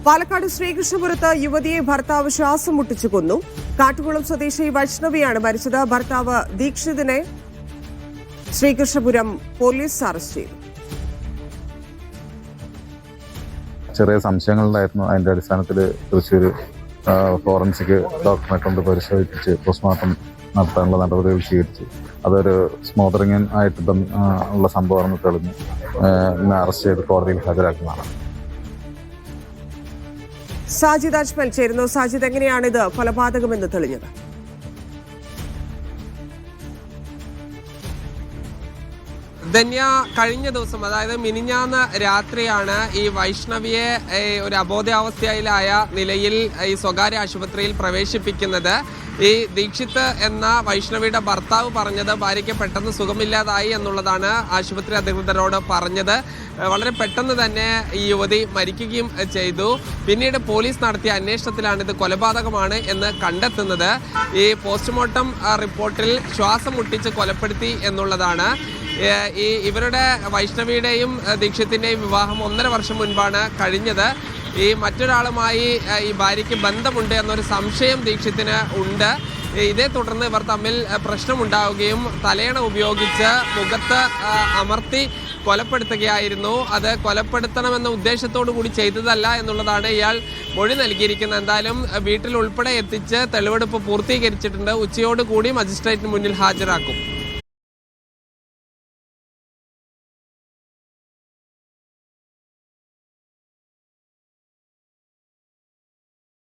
പാലക്കാട് ശ്രീകൃഷ്ണപുരത്ത് യുവതിയെ ഭർത്താവ് ശ്വാസം മുട്ടിച്ചു കൊന്നു. കാട്ടുകുളം സ്വദേശി വൈഷ്ണവിയാണ് മരിച്ചത്. ഭർത്താവ് ദീക്ഷിതിനെ ശ്രീകൃഷ്ണപുരം പോലീസ് അറസ്റ്റ് ചെയ്തു. ചെറിയ സംശയങ്ങളുണ്ടായിരുന്നു. അതിന്റെ അടിസ്ഥാനത്തിൽ തൃശ്ശൂർ ഫോറൻസിക് ഡോക്ടറെ കൊണ്ട് പരിശോധിപ്പിച്ച് പോസ്റ്റ്മോർട്ടം നടത്താനുള്ള നടപടികൾ സ്വീകരിച്ചു. അതൊരു സ്മോദറിംഗ് ആയിട്ട് ഉള്ള സംഭവമാണെന്ന് തെളിഞ്ഞ് ഇന്ന് അറസ്റ്റ് ചെയ്ത് കോടതിയിൽ ഹാജരാക്കുന്നതാണ്. സാജിദ് അജ്മൽ ചേരുന്നു. സാജിദ്, എങ്ങനെയാണ് ഇത് കൊലപാതകമെന്ന് തെളിഞ്ഞത്? ധന്യ, കഴിഞ്ഞ ദിവസം അതായത് മിനിഞ്ഞാന്ന് രാത്രിയാണ് ഈ വൈഷ്ണവിയെ ഒരു അബോധാവസ്ഥയിലായ നിലയിൽ ഈ സ്വകാര്യ ആശുപത്രിയിൽ പ്രവേശിപ്പിക്കുന്നത്. ഈ ദീക്ഷിത് എന്ന വൈഷ്ണവിയുടെ ഭർത്താവ് പറഞ്ഞത് ഭാര്യയ്ക്ക് പെട്ടെന്ന് സുഖമില്ലാതായി എന്നുള്ളതാണ് ആശുപത്രി അധികൃതരോട് പറഞ്ഞത്. വളരെ പെട്ടെന്ന് തന്നെ ഈ യുവതി മരിക്കുകയും ചെയ്തു. പിന്നീട് പോലീസ് നടത്തിയ അന്വേഷണത്തിലാണ് ഇത് കൊലപാതകമാണ് എന്ന് കണ്ടെത്തുന്നത്. ഈ പോസ്റ്റ്മോർട്ടം റിപ്പോർട്ടിൽ ശ്വാസം മുട്ടിച്ച് കൊലപ്പെടുത്തി എന്നുള്ളതാണ്. ഇവരുടെ വൈഷ്ണവിയുടെയും ദീക്ഷിത്തിൻ്റെയും വിവാഹം 1.5 വർഷം മുൻപാണ് കഴിഞ്ഞത്. ഈ മറ്റൊരാളുമായി ഈ ഭാര്യയ്ക്ക് ബന്ധമുണ്ട് എന്നൊരു സംശയം ദീക്ഷിത്തിന് ഉണ്ട്. ഇതേ തുടർന്ന് ഇവർ തമ്മിൽ പ്രശ്നമുണ്ടാവുകയും തലയണ ഉപയോഗിച്ച് മുഖത്ത് അമർത്തി കൊലപ്പെടുത്തുകയായിരുന്നു. അത് കൊലപ്പെടുത്തണമെന്ന ഉദ്ദേശത്തോടു കൂടി ചെയ്തതല്ല എന്നുള്ളതാണ് ഇയാൾ മൊഴി നൽകിയിരിക്കുന്നത്. എന്തായാലും വീട്ടിൽ ഉൾപ്പെടെ എത്തിച്ച് തെളിവെടുപ്പ് പൂർത്തീകരിച്ചിട്ടുണ്ട്. ഉച്ചയോടുകൂടി മജിസ്ട്രേറ്റിന് മുന്നിൽ ഹാജരാക്കും.